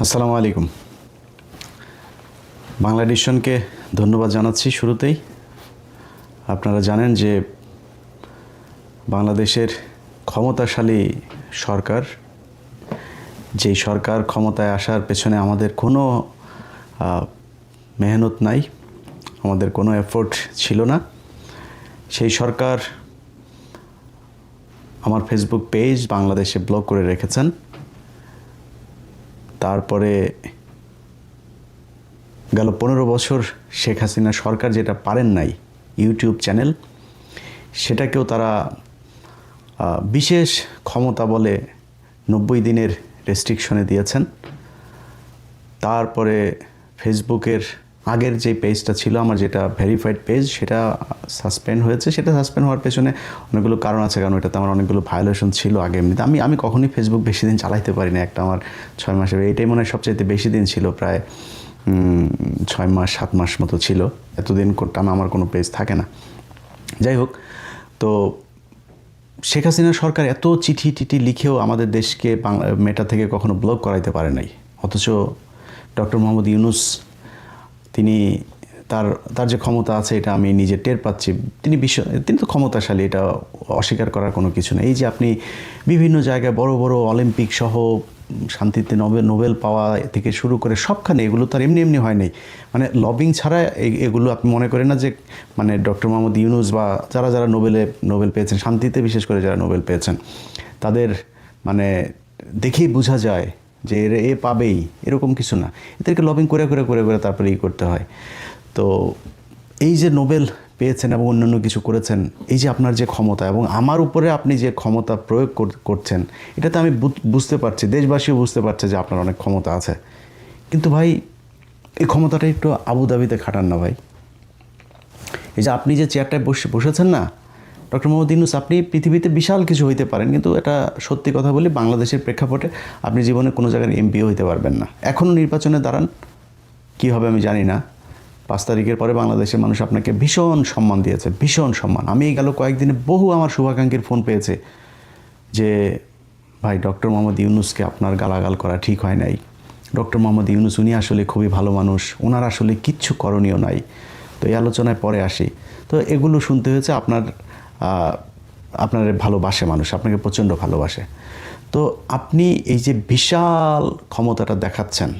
আসসালামু আলাইকুম। বাংলা এডিশনকে ধন্যবাদ জানাচ্ছি। শুরুতেই আপনারা জানেন যে বাংলাদেশের ক্ষমতাশালী সরকার, যেই সরকার ক্ষমতায় আসার পেছনে আমাদের কোনো মেহনত নাই, আমাদের কোনো এফোর্ট ছিল না। সেই সরকার আমার ফেসবুক পেজ বাংলাদেশে ব্লক করে রেখেছেন। তারপরে গেল 15 বছর শেখ হাসিনা সরকার যেটা পারেন নাই, ইউটিউব চ্যানেল, সেটাকেও তারা বিশেষ ক্ষমতা বলে 90 দিনের রেস্ট্রিকশনে দিয়েছেন। তারপরে ফেসবুকের আগের যে পেজটা ছিল আমার, যেটা ভেরিফাইড পেজ, সেটা সাসপেন্ড হয়েছে। সেটা সাসপেন্ড হওয়ার পেছনে অনেকগুলো কারণ আছে, কারণ এটাতে আমার অনেকগুলো ভায়োলেশন ছিল আগে। এমনিতে আমি কখনোই ফেসবুক বেশি দিন চালাইতে পারি না। একটা আমার 6 মাসের, এইটাই মনে হয় সবচাইতে বেশি দিন ছিল, প্রায় 6 মাস 7 মাস মতো ছিল। এতদিন করতাম আমার কোনো পেজ থাকে না। যাই হোক, তো শেখ হাসিনা সরকার এত চিঠি লিখেও আমাদের দেশকে মেটা থেকে কখনো ব্লক করাইতে পারে নাই। অথচ ডক্টর মোহাম্মদ ইউনূস, তিনি তার যে ক্ষমতা আছে এটা আমি নিজে টের পাচ্ছি। তিনি তো ক্ষমতাশালী, এটা অস্বীকার করার কোনো কিছু নেই। এই যে আপনি বিভিন্ন জায়গায় বড় বড় অলিম্পিক সহ শান্তিতে নোবেল পাওয়া থেকে শুরু করে সবখানে, এগুলো তো আর এমনি হয় নাই। মানে লবিং ছাড়া এগুলো আপনি মনে করেন না যে মানে ডক্টর মোহাম্মদ ইউনূস বা যারা নোবেল পেয়েছেন, শান্তিতে বিশেষ করে যারা নোবেল পেয়েছেন, তাদের মানে দেখেই বোঝা যায় যে এ পাবেই, এরকম কিছু না। এদেরকে লবিং করে তারপরে করতে হয়। তো এই যে নোবেল পেয়েছেন এবং অন্যান্য কিছু করেছেন, এই যে আপনার যে ক্ষমতা এবং আমার উপরে আপনি যে ক্ষমতা প্রয়োগ করছেন, এটাতে আমি বুঝতে পারছি, দেশবাসীও বুঝতে পারছে যে আপনার অনেক ক্ষমতা আছে। কিন্তু ভাই, এই ক্ষমতাটা একটু আবুধাবিতে খাটান না ভাই। এই যে আপনি যে চেয়ারটায় বসেছেন না, ডক্টর মোহাম্মদ ইউনূস, আপনি পৃথিবীতে বিশাল কিছু হইতে পারেন, কিন্তু এটা সত্যি কথা বলি, বাংলাদেশের প্রেক্ষাপটে আপনি জীবনে কোনো জায়গায় এমপিও হইতে পারবেন না। এখনও নির্বাচনে দাঁড়ান, কী হবে আমি জানি না। 5 তারিখের পরে বাংলাদেশের মানুষ আপনাকে ভীষণ সম্মান দিয়েছে, ভীষণ সম্মান। আমি গেল কয়েকদিনে বহু আমার শুভাকাঙ্ক্ষীর ফোন পেয়েছে যে ভাই, ডক্টর মোহাম্মদ ইউনূসকে আপনার গালাগাল করা ঠিক হয় নাই। ডক্টর মোহাম্মদ ইউনূস, উনি আসলে খুবই ভালো মানুষ, ওনার আসলে কিচ্ছু করণীয় নাই। তো এই আলোচনায় পরে আসি। তো এগুলো শুনতে হয়েছে। আপনার ভালোবাসে মানুষ, আপনাকে প্রচণ্ড ভালোবাসে। তো আপনি এই যে বিশাল ক্ষমতাটা দেখাচ্ছেন,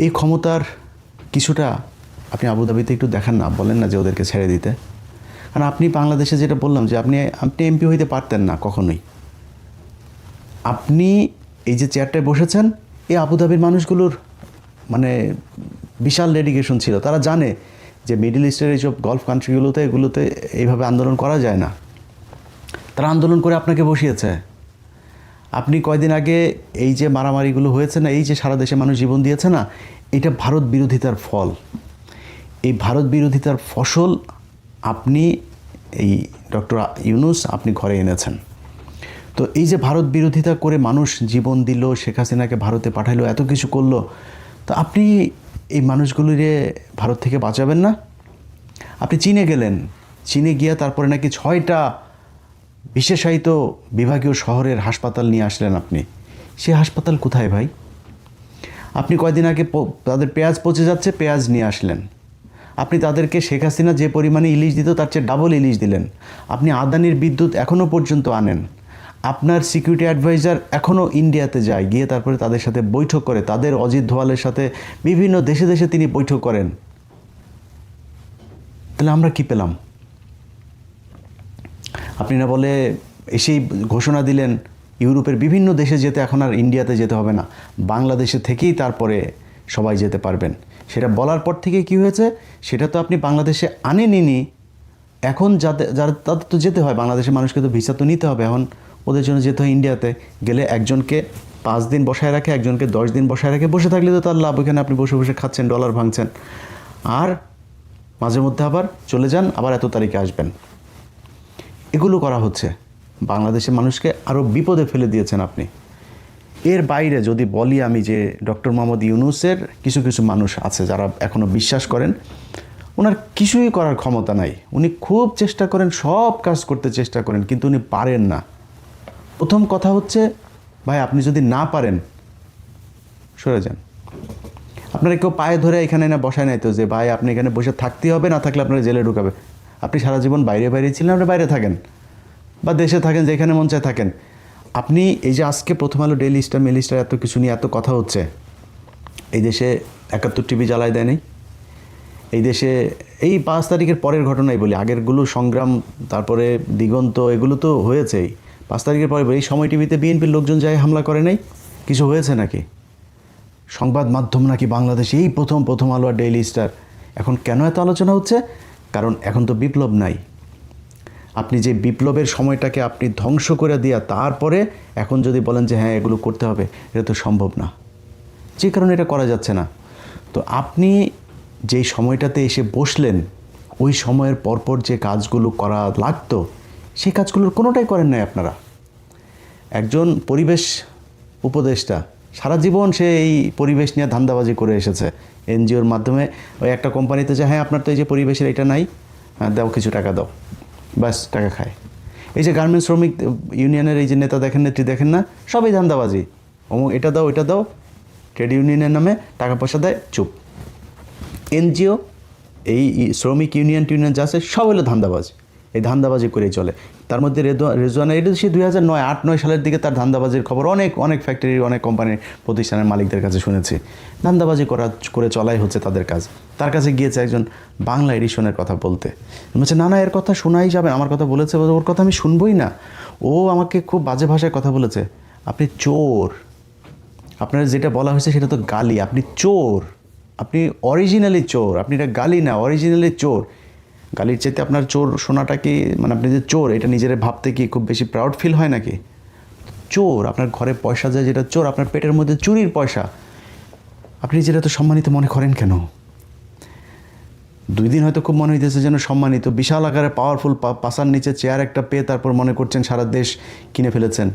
এই ক্ষমতার কিছুটা আপনি আবুধাবিতে একটু দেখান না, বলেন না যে ওদেরকে ছেড়ে দিতে। কারণ আপনি বাংলাদেশে যেটা বললাম যে আপনি এমপি হইতে পারতেন না কখনোই। আপনি এই যে চেয়ারটায় বসেছেন, এই আবুধাবির মানুষগুলোর মানে বিশাল ডেডিকেশন ছিল। তারা জানে যে মিডল ইস্টের এইসব গলফ কান্ট্রিগুলোতে এগুলোতে এইভাবে আন্দোলন করা যায় না। তারা আন্দোলন করে আপনাকে বসিয়েছে। আপনি কয়দিন আগে এই যে মারামারিগুলো হয়েছে না, এই যে সারা দেশে মানুষ জীবন দিয়েছে না, এটা ভারত বিরোধিতার ফল। এই ভারত বিরোধিতার ফসল আপনি, এই ডক্টর ইউনূস, আপনি ঘরে এনেছেন। তো এই যে ভারত বিরোধিতা করে মানুষ জীবন দিল, শেখ হাসিনাকে ভারতে পাঠাইলো, এত কিছু করলো, তো আপনি এই মানুষগুলিরে ভারত থেকে বাঁচাবেন না? আপনি চীনে গেলেন, চীনে গিয়ে তারপরে নাকি 6টা বিশেষায়িত বিভাগীয় শহরের হাসপাতাল নিয়ে আসলেন আপনি। সে হাসপাতাল কোথায় ভাই? আপনি কয়দিন আগে তাদের পেঁয়াজ পচে যাচ্ছে, পেঁয়াজ নিয়ে আসলেন। আপনি তাদেরকে শেখ হাসিনা যে পরিমাণে ইলিশ দিত তার চেয়ে ডাবল ইলিশ দিলেন। আপনি আদানির বিদ্যুৎ এখনও পর্যন্ত আনেন। আপনার সিকিউরিটি অ্যাডভাইজার এখনও ইন্ডিয়াতে যায়, গিয়ে তারপরে তাদের সাথে বৈঠক করে, তাদের অজিত দোভালের সাথে বিভিন্ন দেশে তিনি বৈঠক করেন। তাহলে আমরা কি পেলাম? আপনি না বলে এসেই ঘোষণা দিলেন ইউরোপের বিভিন্ন দেশে যেতে, এখন আর ইন্ডিয়াতে যেতে হবে না, বাংলাদেশে থেকেই তারপরে সবাই যেতে পারবেন। সেটা বলার পর থেকে কি হয়েছে? সেটা তো আপনি বাংলাদেশে আনেননি। এখন তাদের তো যেতে হয়, বাংলাদেশের মানুষকে তো ভিসা তো নিতে হবে। এখন ওদের জন্য যেতে হয় ইন্ডিয়াতে। গেলে একজনকে 5 দিন বসায় রাখে, একজনকে 10 দিন বসায় রাখে। বসে থাকলে তো তার লাভ, ওইখানে আপনি বসে খাচ্ছেন, ডলার ভাঙছেন, আর মাঝে মধ্যে আবার চলে যান, আবার এত তারিখে আসবেন। এগুলো করা হচ্ছে। বাংলাদেশের মানুষকে আরও বিপদে ফেলে দিয়েছেন আপনি। এর বাইরে যদি বলি আমি, যে ডক্টর মোহাম্মদ ইউনূসের কিছু মানুষ আছে যারা এখনও বিশ্বাস করেন ওনার কিছুই করার ক্ষমতা নাই। উনি খুব চেষ্টা করেন, সব কাজ করতে চেষ্টা করেন, কিন্তু উনি পারেন না। প্রথম কথা হচ্ছে, ভাই আপনি যদি না পারেন সরে যান। আপনারা কেউ পায়ে ধরে এখানে না বসায় নাই তো যে ভাই আপনি এখানে বসে থাকতেই হবে, না থাকলে আপনারা জেলে ঢুকাবে। আপনি সারা জীবন বাইরে বাইরে ছিলেন, আপনি বাইরে থাকেন বা দেশে থাকেন, যেখানে মন চায় থাকেন। আপনি এই যে আজকে প্রথম আলো, ডেইলি স্টার, মেইল স্টার এত কিছু নিয়ে এত কথা হচ্ছে, এই দেশে 71 টিভি জ্বালায় দেয় নাই। এই দেশে এই 5 তারিখের পরের ঘটনাই বলি, আগেরগুলো সংগ্রাম, তারপরে দিগন্ত, এগুলো তো হয়েছেই। 5 তারিখের পরে এই সময় টিভিতে বিএনপির লোকজন যায় হামলা করে নাই, কিছু হয়েছে নাকি? সংবাদ মাধ্যম নাকি বাংলাদেশে এই প্রথম আলো আর ডেইলি স্টার। এখন কেন এত আলোচনা হচ্ছে? কারণ এখন তো বিপ্লব নাই। আপনি যে বিপ্লবের সময়টাকে আপনি ধ্বংস করে দিয়া তারপরে এখন যদি বলেন যে হ্যাঁ এগুলো করতে হবে, এটা তো সম্ভব না, যে কারণে এটা করা যাচ্ছে না। তো আপনি যেই সময়টাতে এসে বসলেন, ওই সময়ের পরপর যে কাজগুলো করা লাগতো, সেই কাজগুলোর কোনোটাই করেন নাই আপনারা। একজন পরিবেশ উপদেষ্টা সারা জীবন সে এই পরিবেশ নিয়ে ধান্দাবাজি করে এসেছে, এনজিওর মাধ্যমে। ওই একটা কোম্পানিতে যে হ্যাঁ আপনার তো এই যে পরিবেশের এটা নাই, হ্যাঁ দাও, কিছু টাকা দাও, ব্যাস টাকা খায়। এই যে গার্মেন্টস শ্রমিক ইউনিয়নের এই যে নেতা দেখেন, নেত্রী দেখেন না, সবই ধান্দাবাজি। এটা দাও, এটা দাও, ট্রেড ইউনিয়নের নামে টাকা পয়সা দেয়, চুপ। এনজিও, এই শ্রমিক ইউনিয়ন যা আছে সব হলো ধান্দাবাজ। এই ধান্দাবাজি করেই চলে। তার মধ্যে রেজওয়ানা, এটা সে 2008-9 সালের দিকে তার ধান্দাবাজির খবর অনেক ফ্যাক্টরির, অনেক কোম্পানির প্রতিষ্ঠানের মালিকদের কাছে শুনেছি। ধান্দাবাজি করে চলাই হচ্ছে তাদের কাজ। তার কাছে গিয়েছে একজন বাংলা এডিশনের কথা বলতে, বলছে না এর কথা শোনাই যাবে, আমার কথা বলেছে, ওর কথা আমি শুনবই না, ও আমাকে খুব বাজে ভাষায় কথা বলেছে। আপনি চোর, আপনার যেটা বলা হয়েছে সেটা তো গালি। আপনি চোর, আপনি অরিজিনালি চোর, আপনি এটা গালি না, অরিজিনালি চোর। গালির চাইতে আপনার চোর শোনাটা কি, মানে আপনি যে চোর এটা নিজের ভাবতে কি খুব বেশি প্রাউড ফিল হয় নাকি? চোর, আপনার ঘরে পয়সা যায় যেটা চোর, আপনার পেটের মধ্যে চুরির পয়সা, আপনি যেটা তো সম্মানিত মনে করেন কেন? 2 দিন হয়তো খুব মনে হইতেছে যেন সম্মানিত, বিশাল আকারে পাওয়ারফুল, পাশার নিচে চেয়ার একটা পেয়ে তারপর মনে করছেন সারা দেশ কিনে ফেলেছেন।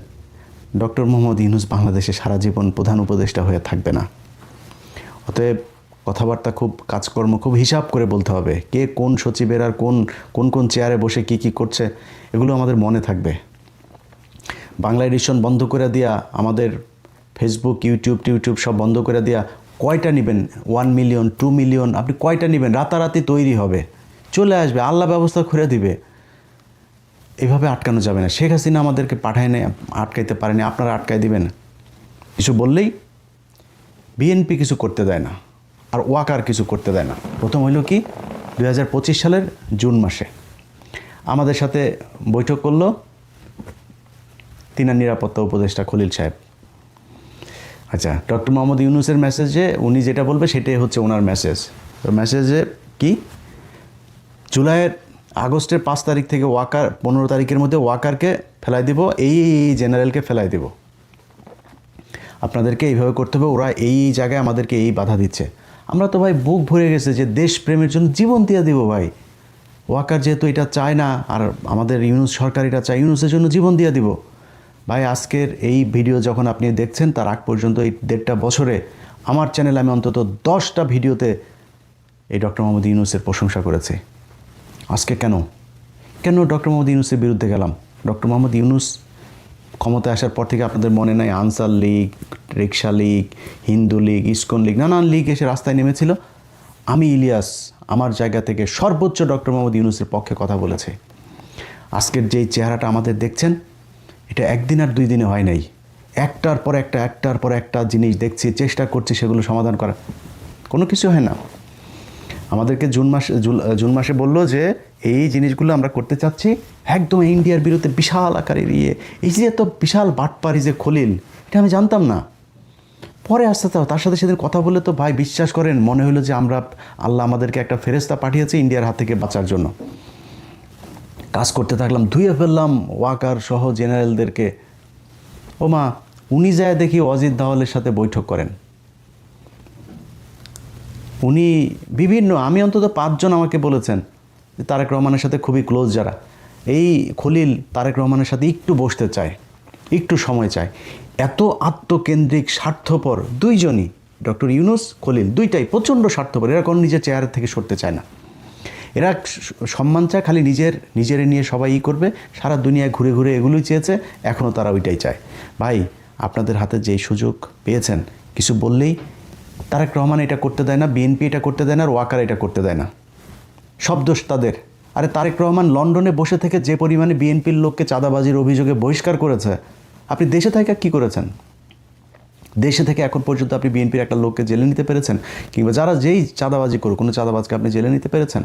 ডক্টর মোহাম্মদ ইউনূস বাংলাদেশে সারা জীবন প্রধান উপদেষ্টা হয়ে থাকবে না। অতএব কথাবার্তা খুব, কাজকর্ম খুব হিসাব করে বলতে হবে। কে কোন সচিবের আর কোন চেয়ারে বসে কি করছে, এগুলো আমাদের মনে থাকবে। বাংলা এডিশন বন্ধ করে দিয়া, আমাদের ফেসবুক, ইউটিউব সব বন্ধ করে দিয়া, কয়টা নেবেন? 1 মিলিয়ন, 2 মিলিয়ন, আপনি কয়টা নেবেন? রাতারাতি তৈরি হবে, চলে আসবে, আল্লাহ ব্যবস্থা করে দিবে। এভাবে আটকানো যাবে না। শেখ হাসিনা আমাদেরকে পাঠায় নেই, আটকাইতে পারেনি, আপনারা আটকাই দিবেন? কিছু বললেই বিএনপি কিছু করতে দেয় না, আর ওয়াকার কিছু করতে দেয় না। প্রথম হইল কি, 2025 সালের জুন মাসে আমাদের সাথে বৈঠক করলো তিনার নিরাপত্তা উপদেষ্টা খলিল সাহেব। আচ্ছা, ডক্টর মোহাম্মদ ইউনূসের মেসেজে উনি যেটা বলবে সেটাই হচ্ছে ওনার মেসেজ। তো মেসেজে কি, আগস্টের 5 তারিখ থেকে ওয়াকার, 15 তারিখের মধ্যে ওয়াকারকে ফেলাই দিব, এই জেনারেলকে ফেলাই দিব, আপনাদেরকে এইভাবে করতে হবে, ওরা এই জায়গায় আমাদেরকে এই বাধা দিচ্ছে। আমরা তো ভাই বুক ভরে গেছে যে দেশপ্রেমের জন্য জীবন দিয়ে দিব ভাই। ওয়াকার যেহেতু এটা চায় না, আর আমাদের ইউনূস সরকার এটা চায়, ইউনূসের জন্য জীবন দিয়ে দিব ভাই। আজকের এই ভিডিও যখন আপনি দেখছেন, তার আগ পর্যন্ত এই 1.5 বছরে আমার চ্যানেলে আমি অন্তত 10টা ভিডিওতে এই ডক্টর মোহাম্মদ ইউনূসের প্রশংসা করেছি। আজকে কেন ডক্টর মোহাম্মদ ইউনূসের বিরুদ্ধে গেলাম? ডক্টর মোহাম্মদ ইউনূস ক্ষমতায় আসার পর থেকে আপনাদের মনে নাই, আনসার লীগ, রিক্সা লীগ, হিন্দু লীগ, ইসকন লীগ, নানান লীগ এসে রাস্তায় নেমেছিল। আমি ইলিয়াস আমার জায়গা থেকে সর্বোচ্চ ডক্টর মোহাম্মদ ইউনূসের পক্ষে কথা বলেছে। আজকের যেই চেহারাটা আমাদের দেখছেন, এটা 1 দিন আর 2 দিনে হয় নাই, একটার পর একটা জিনিস দেখছি, চেষ্টা করছি সেগুলো সমাধান করার, কোনো কিছু হয় না। আমাদেরকে জুন মাসে বললো যে এই জিনিসগুলো আমরা করতে চাচ্ছি, একদম ইন্ডিয়ার বিরুদ্ধে বিশাল আকারের এই যে এত বিশাল বাটপারি যে খলিল, এটা আমি জানতাম না। পরে আসতে তার সাথে সেদিন কথা বলে তো ভাই বিশ্বাস করেন, মনে হলো যে আল্লাহ আমাদেরকে একটা ফেরেশতা পাঠিয়েছে ইন্ডিয়ার হাত থেকে বাঁচার জন্য। কাজ করতে থাকলাম, ধুয়ে ফেললাম ওয়াকার সহ জেনারেলদেরকে। ও মা, উনি যায় দেখি অজিত দাওয়ালের সাথে বৈঠক করেন। উনি বিভিন্ন, আমি অন্তত 5 জন আমাকে বলেছেন যে তারেক রহমানের সাথে খুবই ক্লোজ যারা, এই খলিল তারেক রহমানের সাথে একটু বসতে চায়, একটু সময় চায়। এত আত্মকেন্দ্রিক, স্বার্থপর দুইজনই, ডক্টর ইউনূস, খলিল, দুইটাই প্রচণ্ড স্বার্থপর। এরা কোনো নিজের চেয়ারের থেকে সরতে চায় না, এরা সম্মান চায়, খালি নিজের নিয়ে সবাই করবে, সারা দুনিয়ায় ঘুরে এগুলোই চেয়েছে, এখনও তারা ওইটাই চায়। ভাই, আপনাদের হাতে যেই সুযোগ পেয়েছেন কিছু বললেই তারেক রহমান এটা করতে দেয় না, বিএনপি এটা করতে দেয় না, আর ওয়াকার এটা করতে দেয় না, সব দোষ তাদের। আরে তারেক রহমান লন্ডনে বসে থেকে যে পরিমাণে বিএনপির লোককে চাঁদাবাজির অভিযোগে বহিষ্কার করেছে, আপনি দেশে থেকে কী করেছেন? দেশে থেকে এখন পর্যন্ত আপনি বিএনপির একটা লোককে জেলে নিতে পেরেছেন? কিংবা যারা যেই চাঁদাবাজি করুক, কোনো চাঁদাবাজকে আপনি জেলে নিতে পেরেছেন?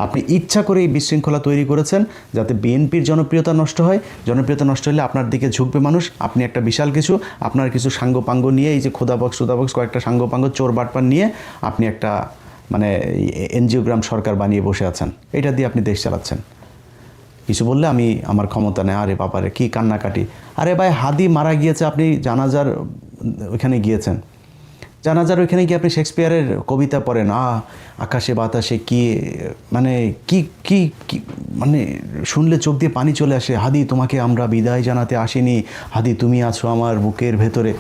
আপনি ইচ্ছা করে এই বিশৃঙ্খলা তৈরি করেছেন যাতে বিএনপির জনপ্রিয়তা নষ্ট হয়। জনপ্রিয়তা নষ্ট হলে আপনার দিকে ঝুঁকবে মানুষ, আপনি একটা বিশাল কিছু, আপনার কিছু সাঙ্গপাঙ্গ নিয়ে, এই যে খোদাবক্স সুদাবক্স কয়েকটা সাঙ্গপাঙ্গ চোর বাটপার নিয়ে আপনি একটা মানে এনজিওগ্রাম সরকার বানিয়ে বসে আছেন, এটা দিয়ে আপনি দেশ চালাচ্ছেন। কিছু বললে আমি আমার ক্ষমতা নেই, আরে বাবারে কী কান্নাকাটি। আরে ভাই, হাদি মারা গিয়েছে, আপনি জানাজার ওইখানে গিয়েছেন, জানাজার ওইখানে গিয়ে আপনি শেক্সপিয়ারের কবিতা পড়েন, আকাশে বাতাসে কি মানে কি কি কি মানে শুনলে চোখ দিয়ে পানি চলে আসে। হাদি, তোমাকে আমরা বিদায় জানাতে আসিনি, হাদি তুমি আছো আমার বুকের ভেতরে।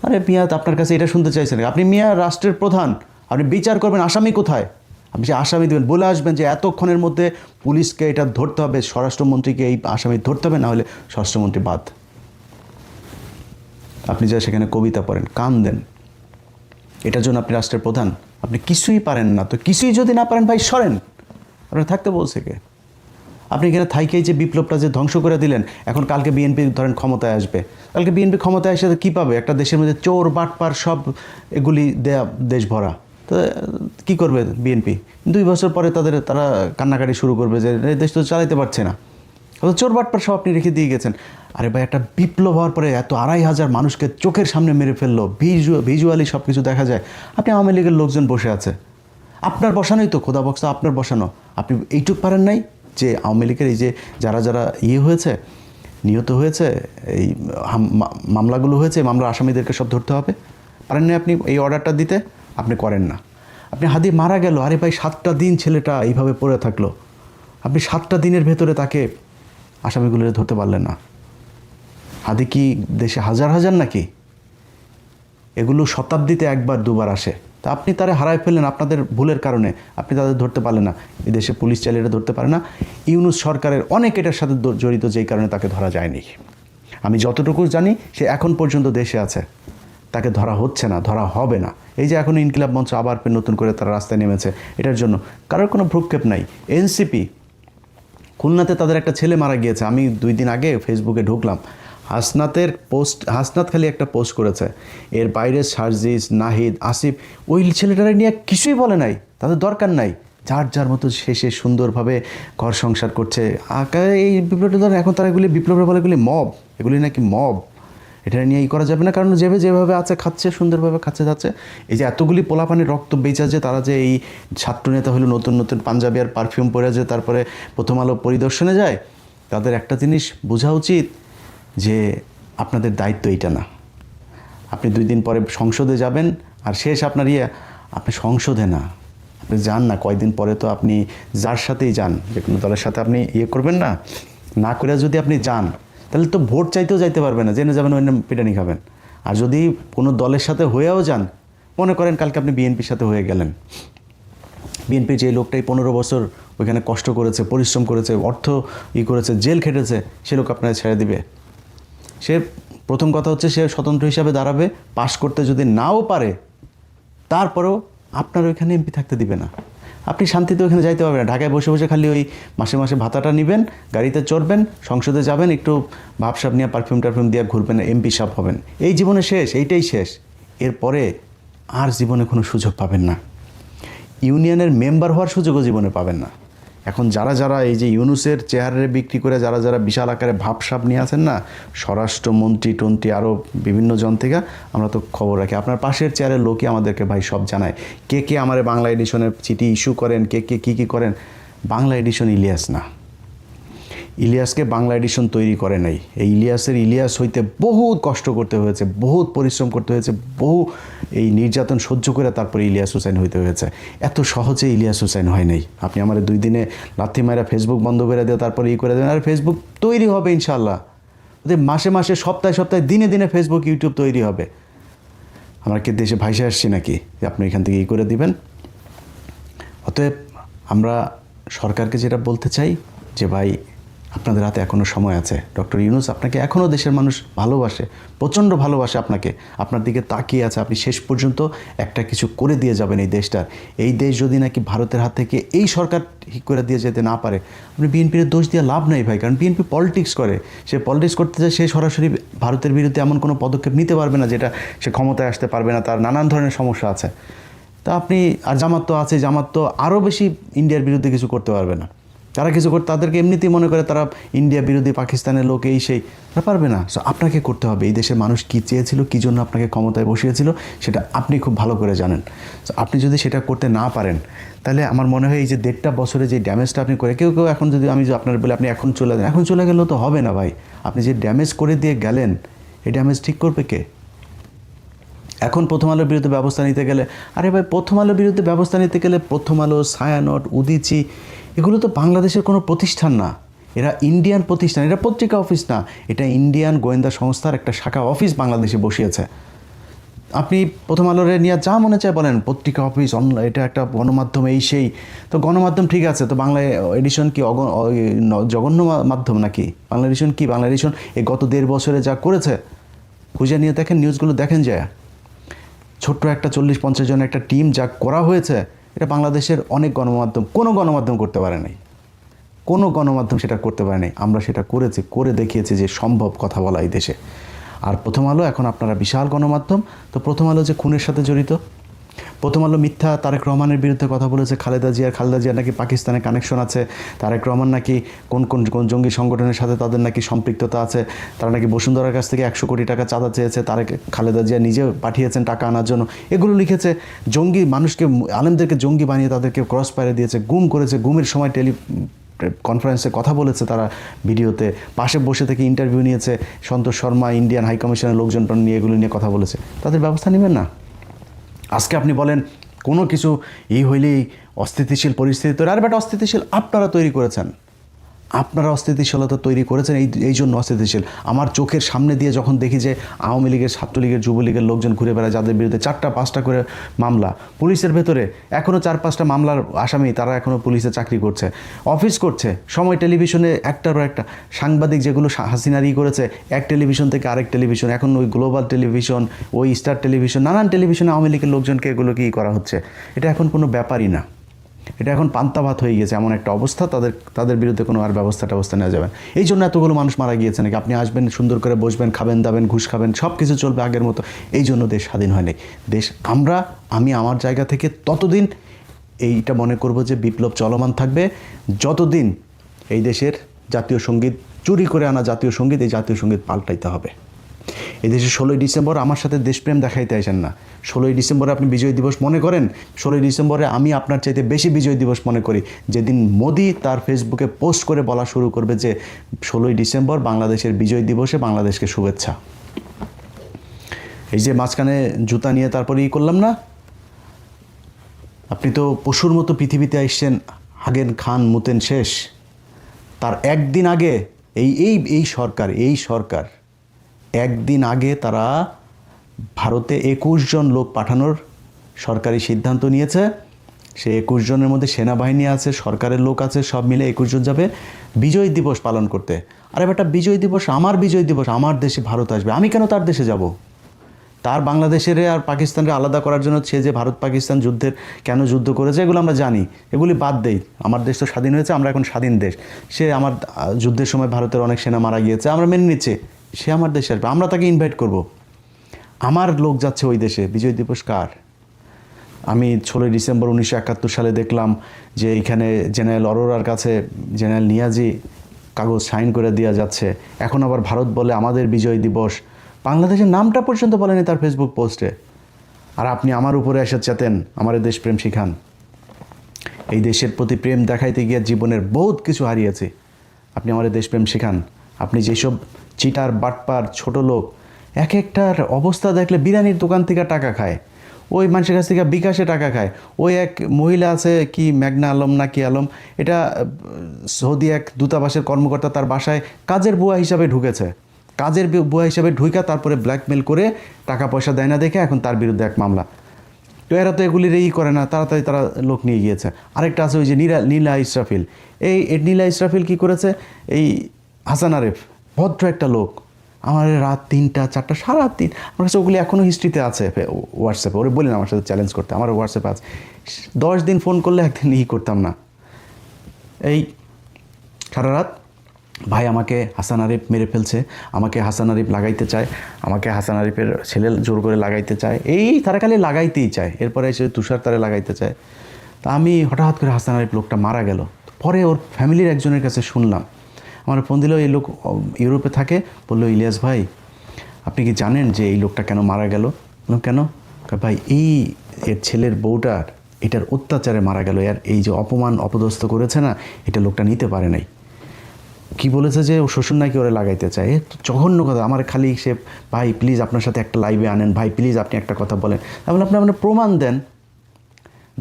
আরে মিয়া, আপনার কাছে এটা শুনতে চাইছেন? আপনি মিয়া রাষ্ট্রের প্রধান, আপনি বিচার করবেন, আসামি কোথায়? আপনি সে আসামি দেবেন, বলে আসবেন যে এতক্ষণের মধ্যে পুলিশকে এটা ধরতে হবে, স্বরাষ্ট্রমন্ত্রীকে এই আসামি ধরতে হবে, না হলে স্বরাষ্ট্রমন্ত্রী বাদ। আপনি যা সেখানে কবিতা পড়েন, কান দেন, এটার জন্য আপনি রাষ্ট্রের প্রধান? আপনি কিছুই পারেন না, তো কিছুই যদি না পারেন ভাই সরেন, আপনার থাকতে বলছে কে? আপনি এখানে থাইকেই যে বিপ্লবটা যে ধ্বংস করে দিলেন, এখন কালকে বিএনপি ধরেন ক্ষমতায় আসবে, কালকে বিএনপি ক্ষমতায় এসে কী পাবে? একটা দেশের মধ্যে চোর বাটপার সব এগুলি দেয়া দেশ ভরা, তো কী করবে বিএনপি? 2 বছর পরে তারা কান্নাকাটি শুরু করবে যে দেশ তো চালাইতে পারছে না, চোর বাটপার সব আপনি রেখে দিয়ে গেছেন। আরে ভাই, একটা বিপ্লব হওয়ার পরে এত 2,500 মানুষকে চোখের সামনে মেরে ফেললো, ভিজুয়ালি সব কিছু দেখা যায়। আপনি আওয়ামী লীগের লোকজন বসে আছে, আপনার বসানোই তো, খোদা বক্সা আপনার বসানো। আপনি এইটুক পারেন নাই যে আওয়ামী লীগের এই যে যারা যারা হয়েছে, নিহত হয়েছে, এই মামলাগুলো হয়েছে, মামলার আসামিদেরকে সব ধরতে হবে? পারেন না আপনি এই অর্ডারটা দিতে? আপনি করেন না। আপনি হাদি মারা গেল, আরে ভাই 7টা দিন ছেলেটা এইভাবে পড়ে থাকলো, আপনি 7টা দিনের ভেতরে তাকে আসামিগুলো ধরতে পারলেন না। হাদি কি দেশে হাজার হাজার নাকি? এগুলো শতাব্দীতে একবার দুবার আসে, তা আপনি তারা হারায় ফেললেন আপনাদের ভুলের কারণে, আপনি তাদের ধরতে পারলেন না। এই দেশে পুলিশ চাইলে এটা ধরতে পারে না। ইউনূস সরকারের অনেক এটার সাথে জড়িত, যেই কারণে তাকে ধরা যায়নি। আমি যতটুকু জানি সে এখন পর্যন্ত দেশে আছে, তাকে ধরা হচ্ছে না, ধরা হবে না। এই যে এখন ইনকিলাব মঞ্চ আবার নতুন করে তারা রাস্তায় নেমেছে, এটার জন্য কারোর কোনো ভ্রুক্ষেপ নাই। এনসিপি খুলনাতে তাদের একটা ছেলে মারা গিয়েছে, আমি 2 দিন আগে ফেসবুকে ঢুকলাম, হাসনাতের পোস্ট, হাসনাত খালি একটা পোস্ট করেছে, এর বাইরে সার্জিস, নাহিদ, আসিফ, ওই ছেলেটারা নিয়ে কিছুই বলে নাই, তাদের দরকার নাই, যার যার মতো শেষে সুন্দরভাবে ঘর সংসার করছে। এই বিপ্লবটা ধরেন এখন তারা এগুলি বিপ্লবের বলে এগুলি মব, এগুলি নাকি মব, এটা নিয়ে করা যাবে না। কারণ যেভাবে আছে খাচ্ছে, সুন্দরভাবে খাচ্ছে যাচ্ছে। এই যে এতগুলি পোলাপানির রক্ত বেচা, যে তারা যে এই ছাত্র নেতা হলো, নতুন নতুন পাঞ্জাবি আর পারফিউম পরে যে তারপরে প্রথম আলো পরিদর্শনে যায়, তাদের একটা জিনিস বোঝা উচিত যে আপনাদের দায়িত্ব এইটা না। আপনি 2 দিন পরে সংসদে যাবেন, আর শেষ আপনার আপনি সংসদে না, আপনি যান না, কয়েকদিন পরে তো আপনি যার সাথেই যান, যে কোনো দলের সাথে আপনি করবেন না, না করে যদি আপনি যান, তাহলে তো ভোট চাইতেও যাইতে পারবেন না, জেনে যাবেন অন্য পিটানি খাবেন। আর যদি কোনো দলের সাথে হয়েও যান, মনে করেন কালকে আপনি বিএনপির সাথে হয়ে গেলেন, বিএনপির যে লোকটাই 15 বছর ওইখানে কষ্ট করেছে, পরিশ্রম করেছে, অর্থ করেছে, জেল খেটেছে, সে লোক আপনারা ছেড়ে দিবে? সে প্রথম কথা হচ্ছে সে স্বতন্ত্র হিসাবে দাঁড়াবে, পাশ করতে যদি নাও পারে তারপরেও আপনার ওইখানে এমপি থাকতে দিবে না। আপনি শান্তিতে ওখানে যাইতে পারবেন না। ঢাকায় বসে বসে খালি ওই মাসে মাসে ভাতাটা নেবেন, গাড়িতে চড়বেন, সংসদে যাবেন, একটু ভাবসাব নিয়ে পারফিউম টারফিউম দিয়ে ঘুরবেন, এমপি সাপ হবেন। এই জীবনে শেষ, এইটাই শেষ। এরপরে আর জীবনে কোনো সুযোগ পাবেন না, ইউনিয়নের মেম্বার হওয়ার সুযোগও জীবনে পাবেন না। এখন যারা যারা এই যে ইউনূসের চেয়ারে বিক্রি করে যারা যারা বিশাল আকারে ভাবসাব নিয়ে আছেন না, স্বরাষ্ট্রমন্ত্রী টন্ত্রী আরও বিভিন্ন জন থেকে, আমরা তো খবর রাখি, আপনার পাশের চেয়ারের লোকই আমাদেরকে ভাই সব জানায়, কে কে আমার বাংলা এডিশনের চিঠি ইস্যু করেন, কে কে কী কী করেন। বাংলা এডিশন ইলিয়াস না, ইলিয়াসকে বাংলা এডিশন তৈরি করে নাই। এই ইলিয়াস হইতে বহুত কষ্ট করতে হয়েছে, বহুত পরিশ্রম করতে হয়েছে, বহু এই নির্যাতন সহ্য করে তারপরে ইলিয়াস হুসাইন হইতে হয়েছে। এত সহজে ইলিয়াস হুসাইন হয় নাই। আপনি আমার 2 দিনে লাথি মারা ফেসবুক বন্ধ করে দেয়, তারপরে করে দেবেন, আর ফেসবুক তৈরি হবে ইনশাল্লাহ। ওদের মাসে মাসে, সপ্তাহে সপ্তাহে, দিনে দিনে ফেসবুক ইউটিউব তৈরি হবে। আমরা কি দেশে ভাইসে আসছি নাকি যে আপনি এখান থেকে করে দিবেন? অতএব আমরা সরকারকে যেটা বলতে চাই যে ভাই, আপনাদের হাতে এখনও সময় আছে। ডক্টর ইউনূস আপনাকে এখনও দেশের মানুষ ভালোবাসে, প্রচণ্ড ভালোবাসে আপনাকে, আপনার দিকে তাকিয়ে আছে। আপনি শেষ পর্যন্ত একটা কিছু করে দিয়ে যাবেন এই দেশটার। এই দেশ যদি নাকি ভারতের হাত থেকে এই সরকার ঠিক করে দিয়ে যেতে না পারে, আপনি বিএনপির দোষ দিয়ে লাভ নেই ভাই, কারণ বিএনপি পলিটিক্স করে। সে পলিটিক্স করতে যায়, সে সরাসরি ভারতের বিরুদ্ধে এমন কোনো পদক্ষেপ নিতে পারবে না যেটা সে ক্ষমতায় আসতে পারবে না, তার নানান ধরনের সমস্যা আছে। তা আপনি, আর জামাত তো আছে, জামাত তো আরও বেশি ইন্ডিয়ার বিরুদ্ধে কিছু করতে পারবে না। তারা কিছু করতে, তাদেরকে এমনিতেই মনে করে তারা ইন্ডিয়া বিরোধী, পাকিস্তানের লোক, এই সেই, তারা পারবে না। সো আপনাকে করতে হবে। এই দেশের মানুষ কী চেয়েছিল, কী জন্য আপনাকে ক্ষমতায় বসিয়েছিল, সেটা আপনি খুব ভালো করে জানেন। সো আপনি যদি সেটা করতে না পারেন, তাহলে আমার মনে হয় এই যে 1.5 বছরে যে ড্যামেজটা আপনি করে, কেউ কেউ এখন যদি আমি আপনার বলে আপনি এখন চলে যান, এখন চলে গেলেও তো হবে না ভাই। আপনি যে ড্যামেজ করে দিয়ে গেলেন, এই ড্যামেজ ঠিক করবে কে? এখন প্রথম আলোর বিরুদ্ধে ব্যবস্থা নিতে গেলে, আরে ভাই প্রথম আলোর বিরুদ্ধে ব্যবস্থা নিতে গেলে প্রথম আলো, ছায়ানট, উদীচী, এগুলো তো বাংলাদেশের কোনো প্রতিষ্ঠান না, এরা ইন্ডিয়ান প্রতিষ্ঠান, এটা পত্রিকা অফিস না, এটা ইন্ডিয়ান গোয়েন্দা সংস্থার একটা শাখা অফিস বাংলাদেশে বসিয়েছে। আপনি প্রথম আলোরে নিয়ে যা মনে চায় বলেন, পত্রিকা অফিস, এটা একটা গণমাধ্যম, এই সেই। তো গণমাধ্যম ঠিক আছে, তো বাংলা এডিশন কি জঘন্য মাধ্যম নাকি? বাংলা এডিশন কি? বাংলা এডিশন এই গত 1.5 বছরে যা করেছে, খুঁজে নিয়ে দেখেন, নিউজগুলো দেখেন যায়। ছোট্ট একটা 40-50 জন একটা টিম যা করা হয়েছে, এটা বাংলাদেশের অনেক গণমাধ্যম, কোনো গণমাধ্যম করতে পারে নাই, কোনো গণমাধ্যম সেটা করতে পারে নাই। আমরা সেটা করেছি, করে দেখিয়েছি যে সম্ভব কথা বলা এই দেশে। আর প্রথম আলো এখন আপনারা বিশাল গণমাধ্যম। তো প্রথম আলো যে খুনের সাথে জড়িত, প্রথম আলো মিথ্যা তারেক রহমানের বিরুদ্ধে কথা বলেছে, খালেদা জিয়ার নাকি পাকিস্তানে কানেকশন আছে, তারেক রহমান নাকি কোন কোন কোন জঙ্গি সংগঠনের সাথে তাদের নাকি সম্পৃক্ততা আছে, তারা নাকি বসুন্ধরার কাছ থেকে 100 কোটি টাকা চাঁদা চেয়েছে, খালেদা জিয়া নিজে পাঠিয়েছেন টাকা আনার জন্য, এগুলো লিখেছে। জঙ্গি মানুষকে, আলেমদেরকে জঙ্গি বানিয়ে তাদেরকে ক্রস ফায়ারে দিয়েছে, গুম করেছে, গুমের সময় কনফারেন্সে কথা বলেছে তারা, ভিডিওতে পাশে বসে থেকে ইন্টারভিউ নিয়েছে, সন্তোষ শর্মা, ইন্ডিয়ান হাই কমিশনের লোকজন নিয়ে এগুলো নিয়ে কথা বলেছে। তাদের ব্যবস্থা নেবেন না? আজকে আপনি বলেন কোনো কিছু হইলেই অস্থিতিশীল পরিস্থিতি তৈরি, আর ব্যাটা অস্থিতিশীল আপনারা তৈরি করেছেন, আপনারা অস্থিতিশীলতা তৈরি করেছেন, এই জন্য অস্থিতিশীল। আমার চোখের সামনে দিয়ে যখন দেখি যে আওয়ামী লীগের, ছাত্রলীগের, যুবলীগের লোকজন ঘুরে বেড়ায়, যাদের বিরুদ্ধে 4টা-5টা করে মামলা, পুলিশের ভেতরে এখনও 4-5টা মামলার আসামি, তারা এখনও পুলিশে চাকরি করছে, অফিস করছে, সময় টেলিভিশনে একটার পর একটা সাংবাদিক, যেগুলো হাসিনারি করেছে, এক টেলিভিশন থেকে আরেক টেলিভিশন, এখন ওই গ্লোবাল টেলিভিশন, ওই স্টার টেলিভিশন, নানান টেলিভিশনে আওয়ামী লীগের লোকজনকে এগুলো কি করা হচ্ছে, এটা এখন কোনো ব্যাপারই না। এটা এখন পান্তা ভাত হয়ে গেছে, এমন একটা অবস্থা, তাদের বিরুদ্ধে কোনো আর ব্যবস্থা নেওয়া যাবে না। এই জন্য এতগুলো মানুষ মারা গিয়েছে নাকি? আপনি আসবেন, সুন্দর করে বসবেন, খাবেন দাবেন, ঘুষ খাবেন, সব কিছু চলবে আগের মতো। এই জন্য দেশ স্বাধীন হয়নি। দেশ আমি আমার জায়গা থেকে ততদিন এইটা মনে করব যে বিপ্লব চলমান থাকবে, যতদিন এই দেশের জাতীয় সঙ্গীত, চুরি করে আনা জাতীয় সঙ্গীত, এই জাতীয় সঙ্গীত পাল্টাইতে হবে। এই দেশে 16ই ডিসেম্বর আমার সাথে দেশপ্রেম দেখাইতে আসেন না। 16ই ডিসেম্বরে আপনি বিজয় দিবস মনে করেন, 16ই ডিসেম্বরে আমি আপনার চাইতে বেশি বিজয় দিবস মনে করি যেদিন মোদি তার ফেসবুকে পোস্ট করে বলা শুরু করবে যে 16ই ডিসেম্বর বাংলাদেশের বিজয় দিবসে বাংলাদেশকে শুভেচ্ছা। এই যে মাঝখানে জুতা নিয়ে তারপরে করলাম না, আপনি তো পশুর মতো পৃথিবীতে আসছেন, হাগেন, খান, মুতেন, শেষ। তার একদিন আগে এই সরকার একদিন আগে তারা ভারতে 21 জন লোক পাঠানোর সরকারি সিদ্ধান্ত নিয়েছে। সে 21 জনের মধ্যে সেনাবাহিনী আছে, সরকারের লোক আছে, সব মিলে 21 জন যাবে বিজয় দিবস পালন করতে। আরে বেটা, বিজয় দিবস, আমার দেশে ভারত আসবে, আমি কেন তার দেশে যাব? তার বাংলাদেশের আর পাকিস্তানের আলাদা করার জন্য সে যে ভারত পাকিস্তান কেন যুদ্ধ করেছে এগুলো আমরা জানি, এগুলি বাদ দেই। আমার দেশ তো স্বাধীন হয়েছে, আমরা এখন স্বাধীন দেশ। সে আমার যুদ্ধের সময় ভারতের অনেক সেনা মারা গিয়েছে, আমরা মেনে নিচ্ছি, সে আমার দেশে আসবে, আমরা তাকে ইনভাইট করব। আমার লোক যাচ্ছে ওই দেশে, বিজয় দিবস কার? আমি 16ই ডিসেম্বর 1971 সালে দেখলাম যে এইখানে জেনারেল অরোরার কাছে জেনারেল নিয়াজি কাগজ সাইন করে দেওয়া যাচ্ছে। এখন আবার ভারত বলে আমাদের বিজয় দিবস, বাংলাদেশের নামটা পর্যন্ত বলেনি তার ফেসবুক পোস্টে। আর আপনি আমার উপরে এসে চেতেন, আমার দেশপ্রেম শিখান। এই দেশের প্রতি প্রেম দেখাইতে গিয়ে জীবনের বহুত কিছু হারিয়েছি, আপনি আমার দেশপ্রেম শিখান। আপনি যেসব চিটার, বাটপার, ছোট লোক, এক একটার অবস্থা দেখলে বিরিয়ানির দোকান থেকে টাকা খায়, ওই মানুষের কাছ থেকে বিকাশে টাকা খায়। ওই এক মহিলা আছে, কি মেঘনা আলম না কি আলম, এটা সৌদি এক দূতাবাসের কর্মকর্তা, তার বাসায় কাজের বুয়া হিসাবে ঢুকেছে, কাজের বুয়া হিসাবে ঢুইকা তারপরে ব্ল্যাকমেল করে টাকা পয়সা দেয় না দেখে এখন তার বিরুদ্ধে এক মামলা। তো এরা তো এগুলির করে না, তাড়াতাড়ি তারা লোক নিয়ে গিয়েছে। আরেকটা আছে ওই যে নীলা ইসরাফিল, এই নীলা ইসরাফিল কী করেছে, এই হাসান আরেফ ভদ্র একটা লোক, আমার রাত 3টা 4টা সারাদিন আমার কাছে ওগুলি এখনও হিস্ট্রিতে আছে হোয়াটসঅ্যাপে, ওরে বলি না আমার সাথে চ্যালেঞ্জ করতে, আমার হোয়াটসঅ্যাপে আছে, 10 দিন ফোন করলে একদিন করতাম না, এই সারা রাত ভাই আমাকে হাসান আরিফ মেরে ফেলছে, আমাকে হাসান আরিফ লাগাইতে চায়, আমাকে হাসান আরিফের ছেলে জোর করে লাগাইতে চায়, এই তারা খালি লাগাইতেই চায়, এরপরে এসে তুষার তারে লাগাইতে চায়। তা আমি হঠাৎ করে হাসান আরিফ লোকটা মারা গেল, পরে ওর ফ্যামিলির একজনের কাছে শুনলাম, আমার ফোন দিল, এই লোক ইউরোপে থাকে, বললো ইলিয়াস ভাই আপনি কি জানেন যে এই লোকটা কেন মারা গেল? বললাম কেন? ভাই এই এর ছেলের বউটার এটার অত্যাচারে মারা গেল, আর এই যে অপমান অপদস্থ করেছে না, এটা লোকটা নিতে পারে নাই। কি বলেছে যে ও শ্বশুর নাকি ওরা লাগাইতে চায়, জঘন্য কথা। আমার খালি সে ভাই প্লিজ আপনার সাথে একটা লাইভে আনেন, ভাই প্লিজ আপনি একটা কথা বলেন, তাহলে আপনি আপনার প্রমাণ দেন।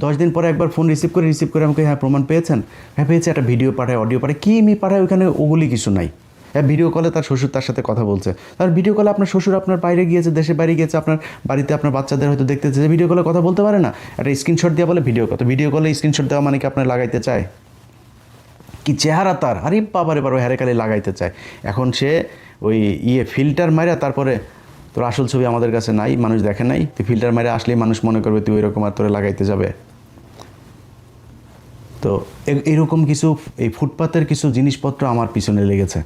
10 দিন পরে একবার ফোন রিসিভ করে আমাকে, হ্যাঁ প্রমাণ পেয়েছেন? হ্যাঁ পেয়েছে, একটা ভিডিও পাঠায়, অডিও পাঠায়, কি পাঠায়, ওইখানে ওগুলি কিছু নাই। হ্যাঁ ভিডিও কলে তার শ্বশুর তার সাথে কথা বলছে, তার ভিডিও কলে আপনার শ্বশুর আপনার বাইরে গিয়েছে, দেশের বাইরে গিয়েছে, আপনার বাড়িতে আপনার বাচ্চাদের হয়তো দেখতেছে, যে ভিডিও কলে কথা বলতে পারে না, একটা স্ক্রিনশট দিয়ে বলে ভিডিও কথা, ভিডিও কলে স্ক্রিনশট দেওয়া মানে কি আপনার লাগাইতে চায়? কি চেহারা তার, আরে বাবারে বাবা হ্যারে কালি লাগাইতে চায়। এখন সে ওই ফিল্টার মারা, তারপরে তোর আসল ছবি আমাদের কাছে নাই, মানুষ দেখে নাই, তুই ফিল্টার মারে আসলেই মানুষ মনে করবে তুই ওইরকম আর তোরে লাগাইতে যাবে। তো এরকম কিছু এই ফুটপাতের কিছু জিনিসপত্র আমার পিছনে লেগেছে।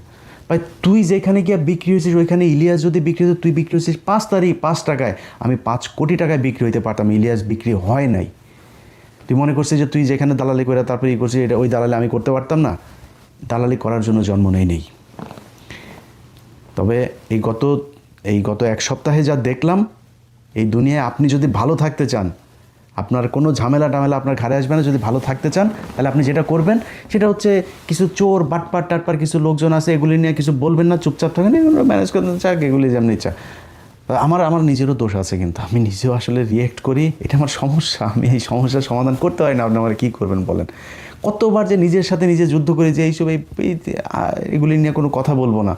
ভাই তুই যেখানে গিয়ে বিক্রি হয়েছিস, ওইখানে ইলিয়াস যদি বিক্রি হতো, তুই বিক্রি হয়েছিস 5 টাকায়, আমি 5 কোটি টাকায় বিক্রি হইতে পারতাম, ইলিয়াস বিক্রি হয় নাই। তুই মনে করছিস যে তুই যেখানে দালালি করে তারপরে করছিস, এটা ওই দালালি আমি করতে পারতাম না? দালালি করার জন্য জন্ম নেই। তবে এই গত 1 সপ্তাহে যা দেখলাম, এই দুনিয়ায় আপনি যদি ভালো থাকতে চান, আপনার কোনো ঝামেলা টামেলা আপনার ঘাড়ে আসবে না। যদি ভালো থাকতে চান তাহলে আপনি যেটা করবেন সেটা হচ্ছে, কিছু চোর বাটপার টাটপার কিছু লোকজন আছে, এগুলি নিয়ে কিছু বলবেন না, চুপচাপ থাকেন, এগুলো ম্যানেজ করতে চাক, এগুলি যেমন ইচ্ছা। আমার নিজেরও দোষ আছে, কিন্তু আমি নিজেও আসলে রিয়েক্ট করি, এটা আমার সমস্যা, আমি এই সমস্যার সমাধান করতে পারি না। আপনি আমার কী করবেন বলেন? কতবার যে নিজের সাথে নিজে যুদ্ধ করি যে এইসব এগুলি নিয়ে কোনো কথা বলবো না।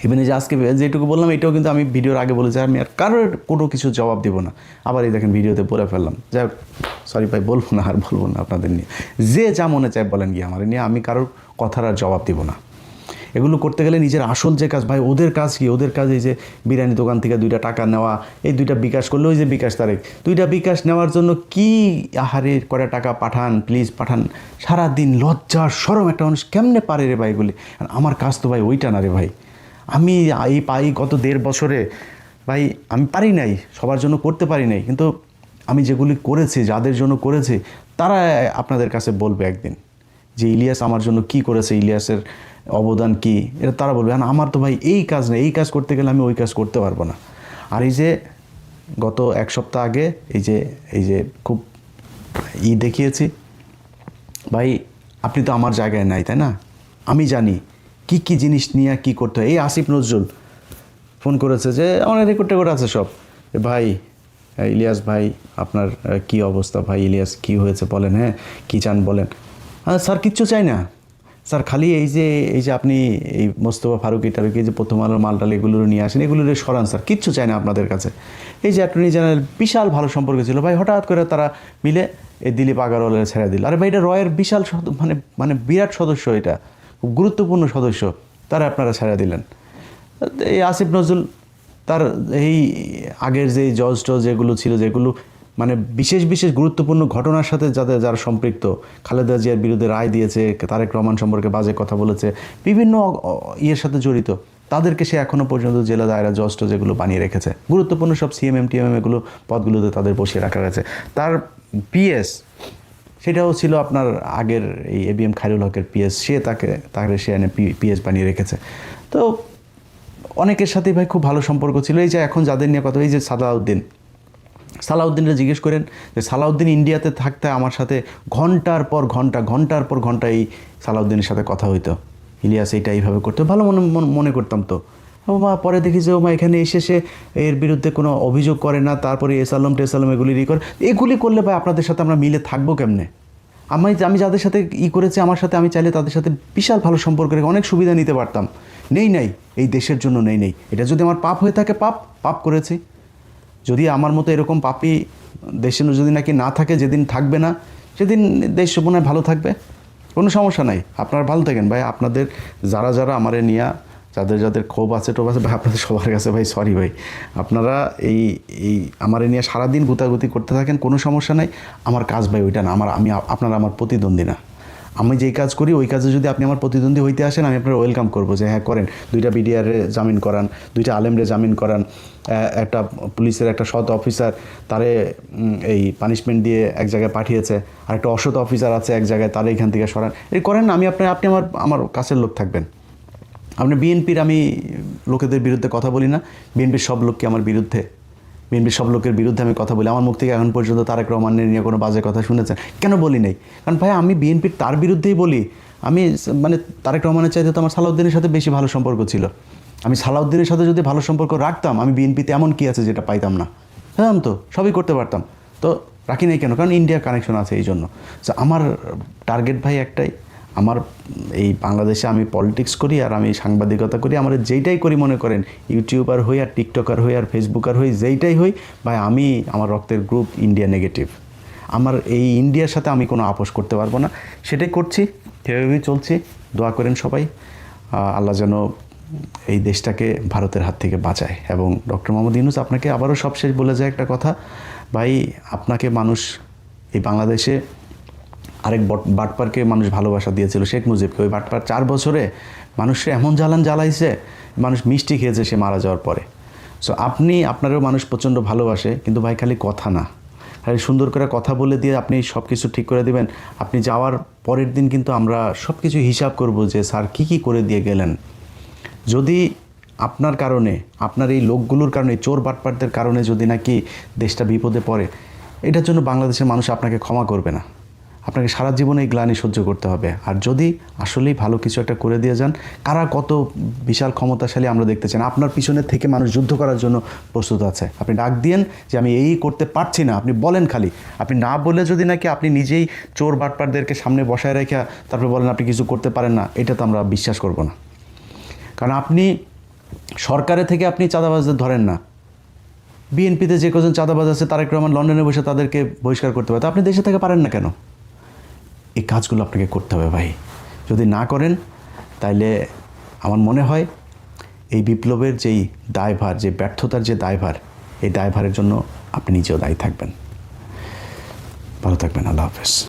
ইভেন যে আজকে যেটুকু বললাম, এটাও কিন্তু আমি ভিডিওর আগে বলেছি, আমি আর কারোর কোনো কিছু জবাব দেবো না। আবার এই দেখেন ভিডিওতে বলে ফেললাম, যাই হোক সরি ভাই, বলবো না আপনাদের নিয়ে, যে যা মনে চায় বলেন গিয়ে আমার নিয়ে, আমি কারোর কথার আর জবাব দিব না। এগুলো করতে গেলে নিজের আসল যে কাজ, ভাই ওদের কাজ কি? ওদের কাজ এই যে বিরিয়ানি দোকান থেকে 2টা টাকা নেওয়া, এই 2টা বিকাশ করলে, ওই যে বিকাশ তারিখ 2টা বিকাশ নেওয়ার জন্য কি আহারে করে টাকা পাঠান, প্লিজ পাঠান। সারাদিন লজ্জার শরম একটা মানুষ কেমনে পারে রে ভাই এগুলি? আমার কাজ তো ভাই ওইটা না রে ভাই। আমি গত 1.5 বছরে ভাই আমি পারি নাই, সবার জন্য করতে পারি নাই, কিন্তু আমি যেগুলি করেছি, যাদের জন্য করেছি, তারা আপনাদের কাছে বলবে একদিন যে ইলিয়াস আমার জন্য কি করেছে, ইলিয়াসের অবদান কি, এটা তারা বলবে। আমার তো ভাই এই কাজ নেই, এই কাজ করতে গেলে আমি ওই কাজ করতে পারবো না। আর এই যে গত 1 সপ্তাহ আগে এই যে খুব দেখিয়েছি, ভাই আপনি তো আমার জায়গায় নাই, তাই না? আমি জানি কি জিনিস নিয়ে কি করতে হয়। এই আসিফ নজরুল ফোন করেছে, যে আমার রেকর্ড আছে সব, ভাই ইলিয়াস ভাই আপনার কি অবস্থা, ভাই ইলিয়াস কি হয়েছে বলেন, হ্যাঁ কী চান বলেন। স্যার কিচ্ছু চাই না স্যার, খালি এই যে আপনি এই মোস্তফা ফারুকি টারুকি যে প্রথম আলোর মালটাল এগুলো নিয়ে আসেন, এগুলো সরান স্যার, কিচ্ছু চাই না আপনাদের কাছে। এই যে অ্যাটর্নি জেনারেল বিশাল ভালো সম্পর্ক ছিল ভাই, হঠাৎ করে তারা মিলে এই দিলীপ আগারওয়ালের ছেড়ে দিল। আরে ভাই এটা রয়ের বিশাল মানে বিরাট সদস্য, এটা খুব গুরুত্বপূর্ণ সদস্য, তারা আপনারা ছেড়ে দিলেন। এই আসিফ নজরুল তার এই আগের যে জজ টজ যেগুলো ছিল, যেগুলো মানে বিশেষ গুরুত্বপূর্ণ ঘটনার সাথে যারা সম্পৃক্ত, খালেদা জিয়ার বিরুদ্ধে রায় দিয়েছে, তারেক রহমান সম্পর্কে বাজে কথা বলেছে, বিভিন্ন সাথে জড়িত, তাদেরকে সে এখনও পর্যন্ত জেলা দায়রা জজ টজ যেগুলো বানিয়ে রেখেছে, গুরুত্বপূর্ণ সব সিএমএম টিএমএম এগুলো পদগুলোতে তাদের বসিয়ে রাখা গেছে। তার পিএস সেটাও ছিল আপনার আগের এই এবিএম খায়রুল হকের পিএস, তাকে সে এনে পিএস বানিয়ে রেখেছে। তো অনেকের সাথেই ভাই খুব ভালো সম্পর্ক ছিল। এই যে এখন যাদের নিয়ে কথা, এই যে সালাউদ্দিনরা জিজ্ঞেস করেন যে সালাউদ্দিন ইন্ডিয়াতে থাকতে আমার সাথে ঘন্টার পর ঘন্টা এই সালাউদ্দিনের সাথে কথা হইতো, ইলিয়াস এইভাবে করতো, ভালো মনে করতাম। তো পরে দেখি যে এখানে এসে সে এর বিরুদ্ধে কোনো অভিযোগ করে না, তারপরে টেসালম এগুলি এগুলি করলে ভাই আপনাদের সাথে আমরা মিলে থাকবো কেমনে? আমি যাদের সাথে করেছি, আমার সাথে আমি চাইলে তাদের সাথে বিশাল ভালো সম্পর্ক রেখে অনেক সুবিধা নিতে পারতাম। নেই এই দেশের জন্য নেই। এটা যদি আমার পাপ হয়ে থাকে, পাপ করেছি। যদি আমার মতো এরকম পাপী দেশে যদি নাকি না থাকে, যেদিন থাকবে না সেদিন দেশ মনে হয় ভালো থাকবে, কোনো সমস্যা নাই। আপনারা ভালো থাকেন ভাই। আপনাদের যারা যারা আমারে নিয়ে, যাদের যাদের ক্ষোভ আছে টোভ আছে ভাই, আপনাদের সবার কাছে ভাই সরি ভাই। আপনারা এই এই আমারে নিয়ে সারাদিন গুতাগুতি করতে থাকেন, কোনো সমস্যা নাই। আমার কাজ ভাই ওইটা না। আপনারা আমার প্রতিদ্বন্দ্বী না। আমি যেই কাজ করি ওই কাজে যদি আপনি আমার প্রতিদ্বন্দ্বী হইতে আসেন, আমি আপনার ওয়েলকাম করবো যে হ্যাঁ করেন। 2টা বিডিআরে জামিন করান, 2টা আলেমরে জামিন করান, একটা পুলিশের একটা সৎ অফিসার তারে এই পানিশমেন্ট দিয়ে এক জায়গায় পাঠিয়েছে, আর একটা অসৎ অফিসার আছে এক জায়গায়, তারা এখান থেকে সরান। এই করেন না, আপনি আমার কাছের লোক থাকবেন। আপনি বিএনপির, আমি লোকেদের বিরুদ্ধে কথা বলি না। বিএনপির সব লোককে আমার বিরুদ্ধে, বিএনপির সব লোকের বিরুদ্ধে আমি কথা বলি। আমার মুখ থেকে এখন পর্যন্ত তারেক রহমানের নিয়ে কোনো বাজে কথা শুনেছেন কেন? বলি নাই। কারণ ভাই আমি বিএনপির তার বিরুদ্ধেই বলি। আমি মানে তারেক রহমানের চাইতে তো আমার সালাউদ্দিনের সাথে বেশি ভালো সম্পর্ক ছিল। আমি সালাউদ্দিনের সাথে যদি ভালো সম্পর্ক রাখতাম, আমি বিএনপিতে এমন কি আছে যেটা পাইতাম না? জানতাম তো, সবই করতে পারতাম। তো রাখি নাই কেন? কারণ ইন্ডিয়া কানেকশন আছে এই জন্য। তো আমার টার্গেট ভাই একটাই, আমার এই বাংলাদেশে আমি পলিটিক্স করি আর আমি সাংবাদিকতা করি, আমার যেইটাই করি মনে করেন, ইউটিউবার হই আর টিকটকার হই আর ফেসবুকার হই, যেইটাই হই ভাই, আমি আমার রক্তের গ্রুপ ইন্ডিয়া নেগেটিভ। আমার এই ইন্ডিয়ার সাথে আমি কোনো আপোষ করতে পারবো না, সেটাই করছি, সেভাবেই চলছি। দোয়া করেন সবাই, আল্লাহ যেন এই দেশটাকে ভারতের হাত থেকে বাঁচায়। এবং ডক্টর মোহাম্মদ ইউনূস, আপনাকে আবারও সবশেষ বলে যায় একটা কথা ভাই, আপনাকে মানুষ এই বাংলাদেশে আরেক বাটপারকে মানুষ ভালোবাসা দিয়েছিল, শেখ মুজিবকে। ওই বাটপার 4 বছরে মানুষে এমন জ্বালাইছে, মানুষ মিষ্টি খেয়েছে সে মারা যাওয়ার পরে। সো আপনারও মানুষ প্রচণ্ড ভালোবাসে, কিন্তু ভাই খালি কথা না, খালি সুন্দর করে কথা বলে দিয়ে আপনি সব কিছু ঠিক করে দিবেন। আপনি যাওয়ার পরের দিন কিন্তু আমরা সব কিছু হিসাব করব যে স্যার কী করে দিয়ে গেলেন। যদি আপনার কারণে, আপনার এই লোকগুলোর কারণে, চোর বাটপারদের কারণে যদি নাকি দেশটা বিপদে পড়ে, এটার জন্য বাংলাদেশের মানুষ আপনাকে ক্ষমা করবে না। আপনাকে সারা জীবনে এই গ্লানি সহ্য করতে হবে। আর যদি আসলেই ভালো কিছু একটা করে দিয়ে যান, কারা কত বিশাল ক্ষমতাশালী আমরা দেখতে চান, আপনার পিছনের থেকে মানুষ যুদ্ধ করার জন্য প্রস্তুত আছে। আপনি ডাক দিয়েন যে আমি এই করতে পারছি না, আপনি বলেন খালি। আপনি না বলে যদি নাকি আপনি নিজেই চোর বাটপারদেরকে সামনে বসায় রেখে তারপরে বলেন আপনি কিছু করতে পারেন না, এটা তো আমরা বিশ্বাস করব না। কারণ আপনি সরকারের থেকে আপনি চাঁদাবাজদের ধরেন না। বিএনপিতে যে কজন চাঁদাবাজ আছে, তারেক রহমান লন্ডনে বসে তাদেরকে বহিষ্কার করতে পারে, তো আপনি দেশে থেকে পারেন না কেন? এই কাজগুলো আপনাকে করতে হবে ভাই। যদি না করেন তাইলে আমার মনে হয় এই বিপ্লবের যেই দায়ভার, যে ব্যর্থতার যে দায়ভার, এই দায়ভারের জন্য আপনি নিজেও দায়ী থাকবেন। ভালো থাকবেন। আল্লাহ হাফেজ।